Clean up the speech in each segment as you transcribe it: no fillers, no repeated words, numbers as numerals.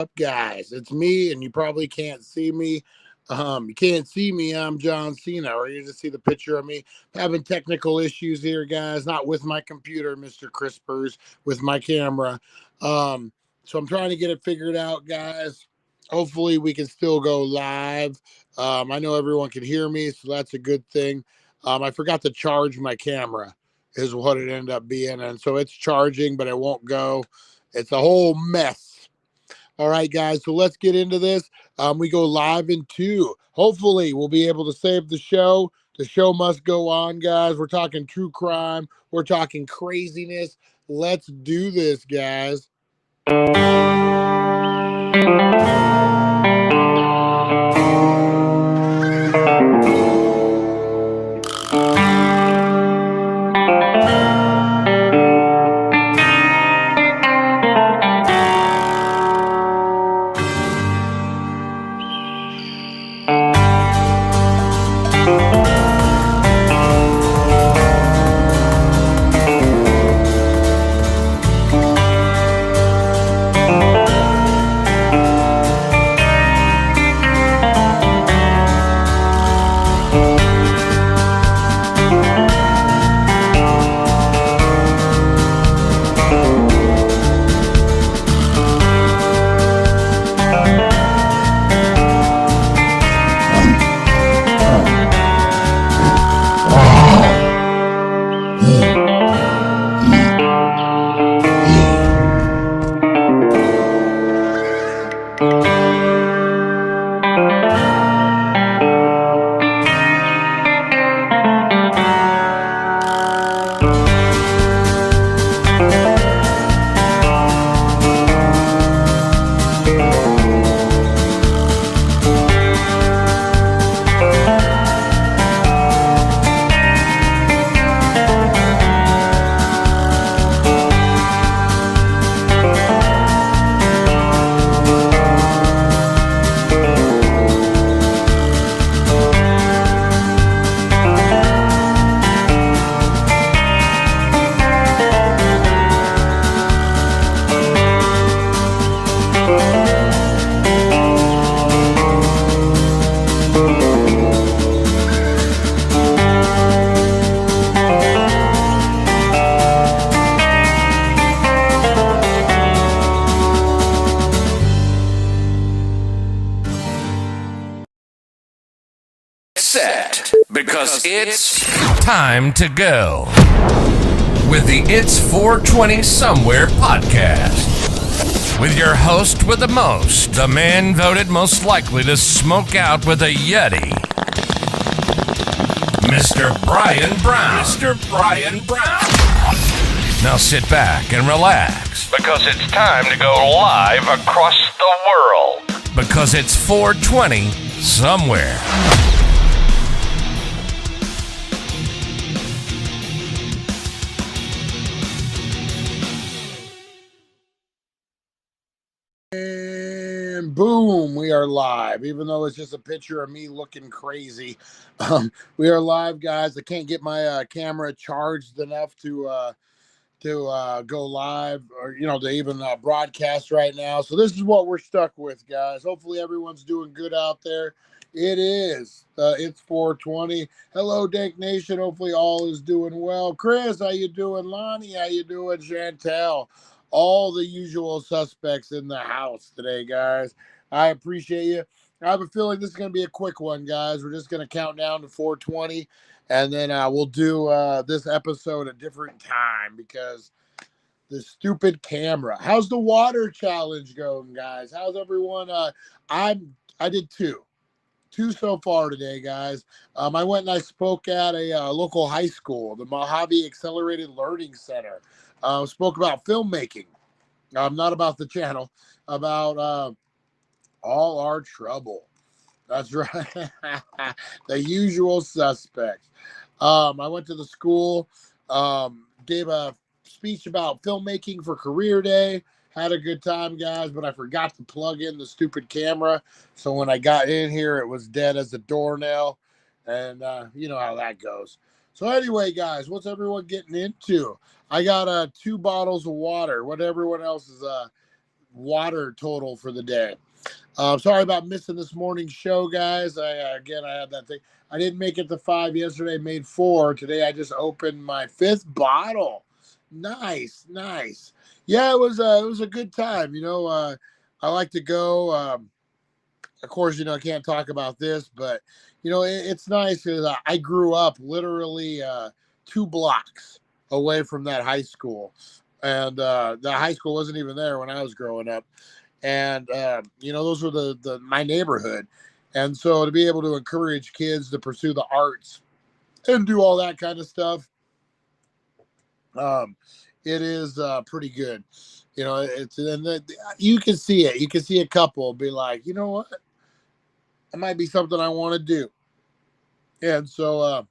up, guys? It's me, and you probably can't see me. You can't see me. I'm John Cena, or you just see the picture of me. Having technical issues here, guys. Not with my computer, Mr. Crispers, with my camera. So I'm trying to get it figured out, guys. Hopefully, we can still go live. I know everyone can hear me, so that's a good thing. I forgot to charge my camera, is what it ended up being, and so it's charging, but it won't go. It's a whole mess. All right, guys. So let's get into this. We go live in 2. Hopefully, we'll be able to save the show. The show must go on, guys. We're talking true crime. We're talking craziness. Let's do this, guys. Set, because it's time to go with the It's 420 Somewhere podcast with your host with the most, the man voted most likely to smoke out with a Yeti, Mr. Brian Brown. Mr. Brian Brown. Now sit back and relax, because it's time to go live across the world, because it's 420 Somewhere. And boom, we are live. Even though it's just a picture of me looking crazy, we are live, guys. I can't get my camera charged enough to go live, or to even broadcast right now. So this is what we're stuck with, guys. Hopefully everyone's doing good out there. It is. It's 420. Hello, Dank Nation. Hopefully all is doing well. Chris, how you doing? Lonnie, how you doing? Chantel. All the usual suspects in the house today, guys. I appreciate you. I have a feeling this is going to be a quick one, guys. We're just going to count down to 420, and then we'll do this episode a different time because the stupid camera. How's the water challenge going, guys? How's everyone? I did two so far today, guys. I went and I spoke at a local high school, the Mohave Accelerated Learning Center. Spoke about filmmaking. Not about the channel, about all our trouble. That's right. The usual suspects. I went to the school, gave a speech about filmmaking for Career Day. Had a good time, guys, but I forgot to plug in the stupid camera. So when I got in here, it was dead as a doornail. And you know how that goes. So anyway, guys, what's everyone getting into? I got 2 bottles of water. What everyone else is water total for the day. Sorry about missing this morning's show, guys. I had that thing. I didn't make it to 5 yesterday. Made 4 today. I just opened my 5th bottle. Nice, nice. Yeah, it was a good time. I like to go. Of course, I can't talk about this, but it's nice because I grew up literally 2 blocks away from that high school, and the high school wasn't even there when I was growing up. And those were the my neighborhood, and so to be able to encourage kids to pursue the arts and do all that kind of stuff, it is pretty good. It's and you can see it. You can see a couple be like, you know what, it might be something I want to do, and so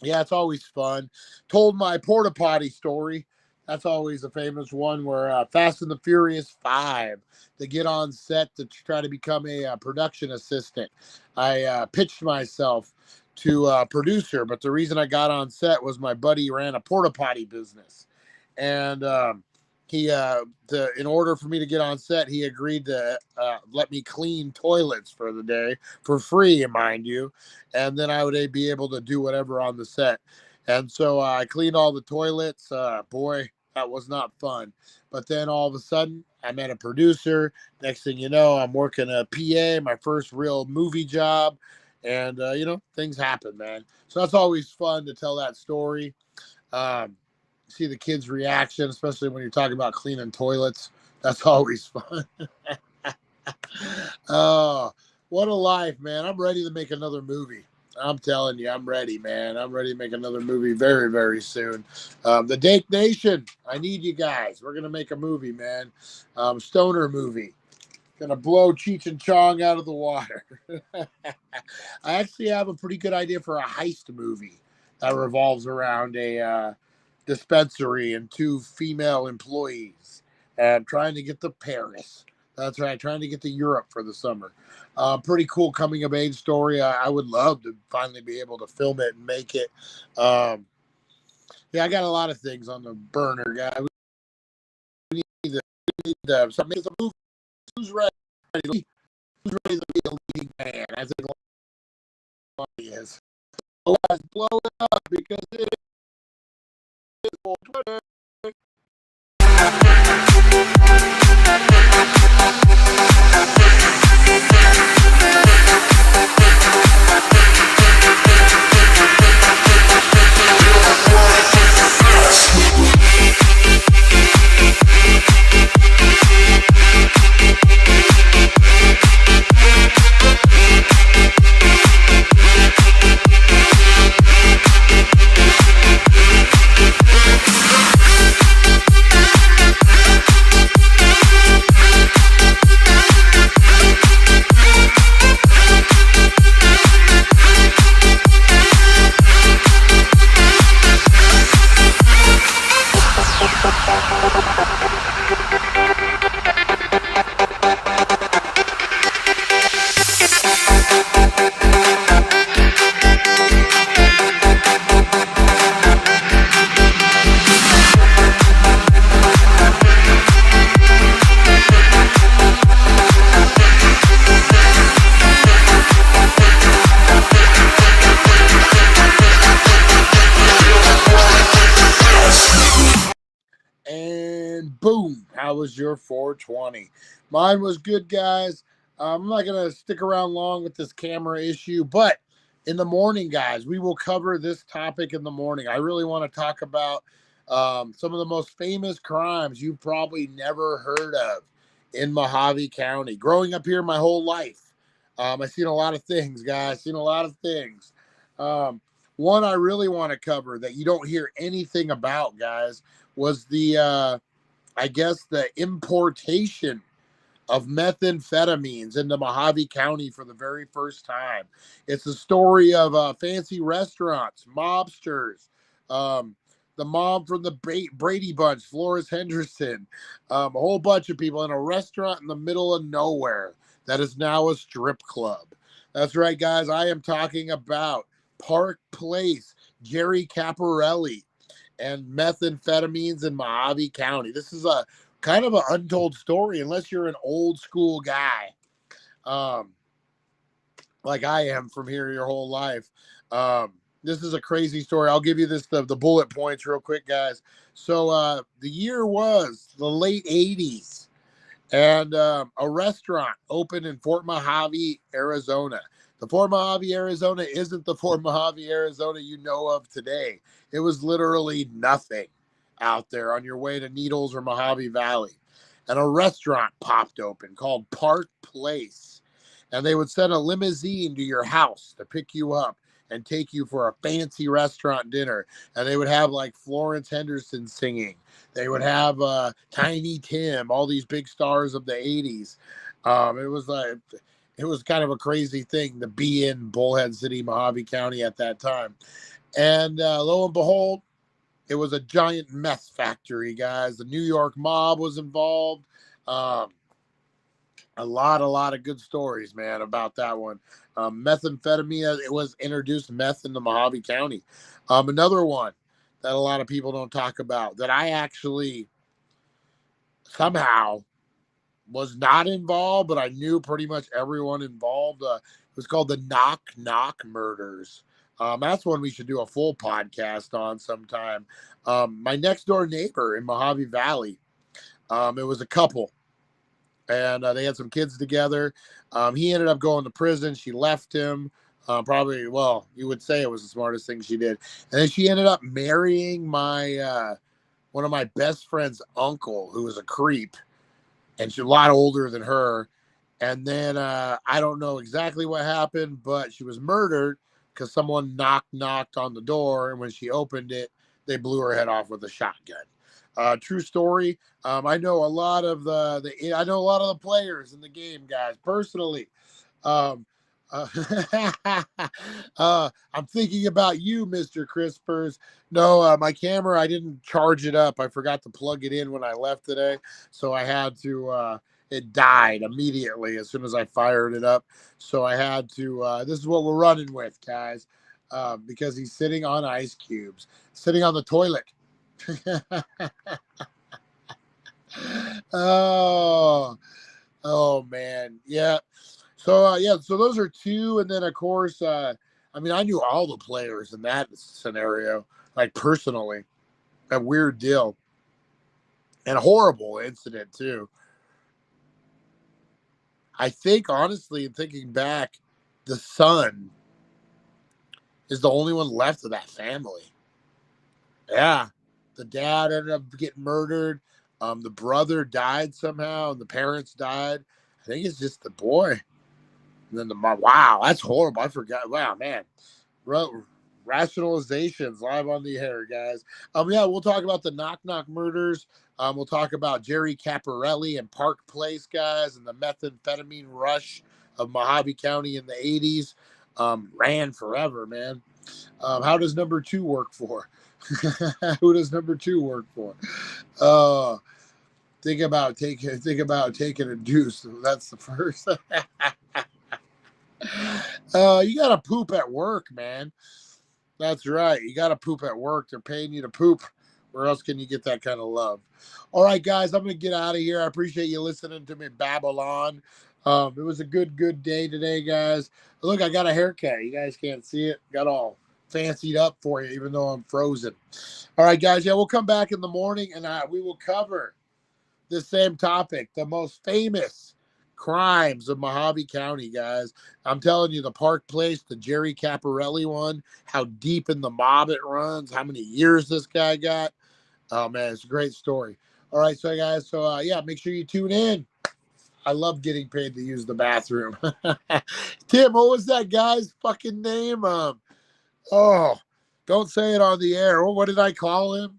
yeah, it's always fun. Told my porta potty story. That's always a famous one where Fast and the Furious 5, to get on set to try to become a production assistant. I pitched myself to a producer, but the reason I got on set was my buddy ran a porta potty business. And in order for me to get on set, he agreed to let me clean toilets for the day for free, mind you, and then I would be able to do whatever on the set. And so I cleaned all the toilets. Boy, that was not fun. But then all of a sudden, I met a producer. Next thing you know, I'm working a PA, my first real movie job, and things happen, man. So that's always fun to tell that story. See the kids' reaction, especially when you're talking about cleaning toilets. That's always fun. Oh, what a life, man. I'm ready to make another movie. I'm telling you, I'm ready, man. I'm ready to make another movie very, very soon. The Dake Nation, I need you guys. We're going to make a movie, man. Stoner movie. Going to blow Cheech and Chong out of the water. I actually have a pretty good idea for a heist movie that revolves around a dispensary and 2 female employees and trying to get to Paris. That's right, trying to get to Europe for the summer. Pretty cool coming of age story. I would love to finally be able to film it and make it. Yeah, I got a lot of things on the burner, guy. We need to start making some movies. Who's ready? Who's ready to be a leading man? I think he is. So let's blow it up because it is 420. And boom, how was your 420? Mine was good, guys. I'm not going to stick around long with this camera issue, but in the morning, guys, we will cover this topic in the morning. I really want to talk about some of the most famous crimes you've probably never heard of in Mohave County. Growing up here my whole life, I've seen a lot of things, guys. Seen a lot of things. One I really want to cover that you don't hear anything about, guys, was the importation of methamphetamines into Mohave County for the very first time. It's a story of fancy restaurants, mobsters, the mom from the Brady Bunch, Flores Henderson, a whole bunch of people in a restaurant in the middle of nowhere that is now a strip club. That's right, guys. I am talking about Park Place, Jerry Caparelli, and methamphetamines in Mohave County. This is a kind of an untold story, unless you're an old school guy, um, like I am from here your whole life. This is a crazy story. I'll give you the bullet points real quick, guys. So the year was the late 80s, and a restaurant opened in Fort Mohave, Arizona. The Fort Mohave, Arizona isn't the Fort Mohave, Arizona you know of today. It was literally nothing out there on your way to Needles or Mojave Valley. And a restaurant popped open called Park Place. And they would send a limousine to your house to pick you up and take you for a fancy restaurant dinner. And they would have like Florence Henderson singing. They would have Tiny Tim, all these big stars of the 80s. It was kind of a crazy thing to be in Bullhead City, Mohave County at that time. And lo and behold, it was a giant meth factory, guys. The New York mob was involved. Um, a lot of good stories, man, about that one. Methamphetamine, it was introduced meth into Mohave County. Another one that a lot of people don't talk about that I actually somehow was not involved, but I knew pretty much everyone involved. It was called the Knock Knock Murders. That's one we should do a full podcast on sometime. My next door neighbor in Mojave Valley, it was a couple, and they had some kids together. He ended up going to prison. She left him. Probably, well, you would say it was the smartest thing she did. And then she ended up marrying my one of my best friend's uncle, who was a creep, and she's a lot older than her. And then I don't know exactly what happened, but she was murdered because someone knocked on the door, and when she opened it, they blew her head off with a shotgun. True story. I know a lot of the players in the game, guys, personally. Um, uh, I'm thinking about you, Mr. Crispers. No, my camera, I didn't charge it up. I forgot to plug it in when I left today, so I had to. It died immediately as soon as I fired it up. So I had to. This is what we're running with, guys, because he's sitting on ice cubes, sitting on the toilet. oh, oh man, yeah. So those are two, and then of course, I mean, I knew all the players in that scenario, like personally. A weird deal and a horrible incident too. I think honestly, thinking back, the son is the only one left of that family. Yeah, the dad ended up getting murdered. The brother died somehow, and the parents died. I think it's just the boy. And then the mom. Wow, that's horrible. I forgot. Wow, man. Rationalizations live on the air, guys. Yeah, we'll talk about the Knock Knock murders. We'll talk about Jerry Caparelli and Park Place, guys, and the methamphetamine rush of Mojave County in the 80s. Ran forever, man. How does number two work for? Who does number two work for? Uh, think about taking a deuce. That's the first. You gotta poop at work, man. That's right. You gotta poop at work. They're paying you to poop. Where else can you get that kind of love? All right, guys, I'm gonna get out of here. I appreciate you listening to me Babylon. It was a good day today, guys. Look, I got a haircut. You guys can't see it. Got all fancied up for you, even though I'm frozen. All right, guys. Yeah, we'll come back in the morning, and we will cover the same topic, the most famous crimes of Mohave County, guys. I'm telling you, the Park Place, the Jerry Caparelli one, how deep in the mob it runs, how many years this guy got. Oh, man, it's a great story. All right, so guys, yeah, make sure you tune in. I love getting paid to use the bathroom. Tim, what was that guy's fucking name? Oh, don't say it on the air. What did I call him?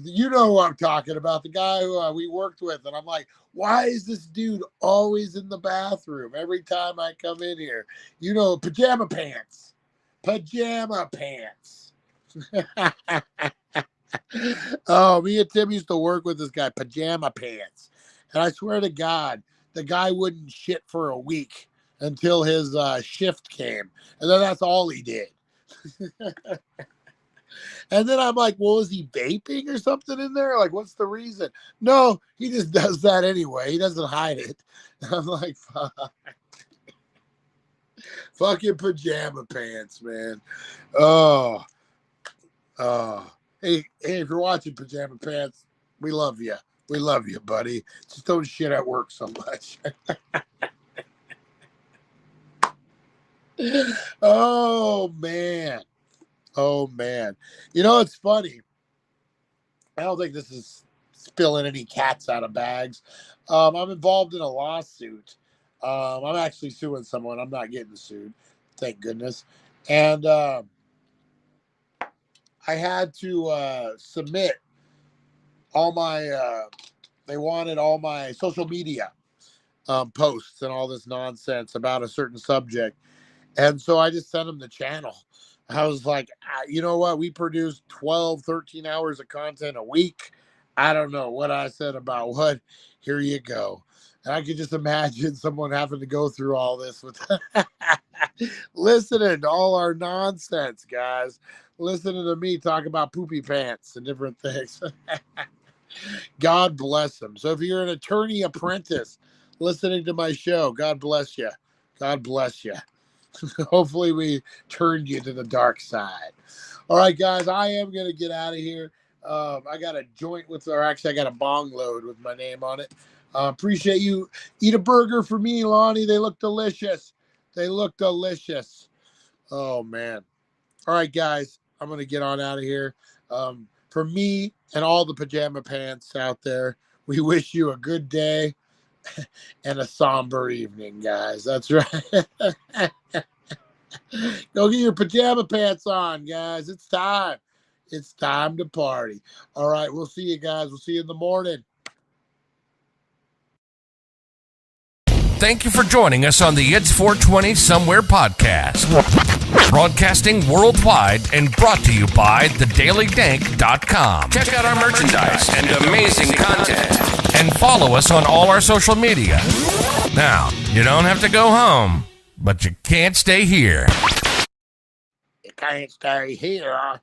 You know who I'm talking about, the guy who we worked with. And I'm like, why is this dude always in the bathroom every time I come in here? You know, pajama pants. Pajama pants. Oh, me and Tim used to work with this guy, pajama pants. And I swear to God, the guy wouldn't shit for a week until his shift came. And then that's all he did. And then I'm like, well, is he vaping or something in there? Like, what's the reason? No, he just does that anyway. He doesn't hide it. I'm like, fuck. Fucking pajama pants, man. Oh, hey, if you're watching Pajama Pants, we love you. We love you, buddy. Just don't shit at work so much. Oh, man. Oh, man. You know, it's funny. I don't think this is spilling any cats out of bags. I'm involved in a lawsuit. I'm actually suing someone. I'm not getting sued. Thank goodness. And I had to submit all my, they wanted all my social media posts and all this nonsense about a certain subject. And so I just sent them the channel. I was like, you know what? We produce 12, 13 hours of content a week. I don't know what I said about what. Here you go. And I could just imagine someone having to go through all this with listening to all our nonsense, guys. Listening to me talk about poopy pants and different things. God bless them. So if you're an attorney apprentice listening to my show, God bless you. God bless you. Hopefully we turned you to the dark side. All right, guys, I am going to get out of here. I got a joint with, or actually I got a bong load with my name on it. Appreciate you. Eat a burger for me, Lonnie. They look delicious. They look delicious. Oh, man. All right, guys, I'm going to get on out of here. For me and all the pajama pants out there, we wish you a good day and a somber evening, guys. That's right. Go get your pajama pants on, guys. It's time. It's time to party. All right, we'll see you guys. We'll see you in the morning. Thank you for joining us on the It's 420 Somewhere podcast. Broadcasting worldwide and brought to you by thedailydank.com. Check out our merchandise and amazing content. And follow us on all our social media. Now, you don't have to go home, but you can't stay here. You can't stay here.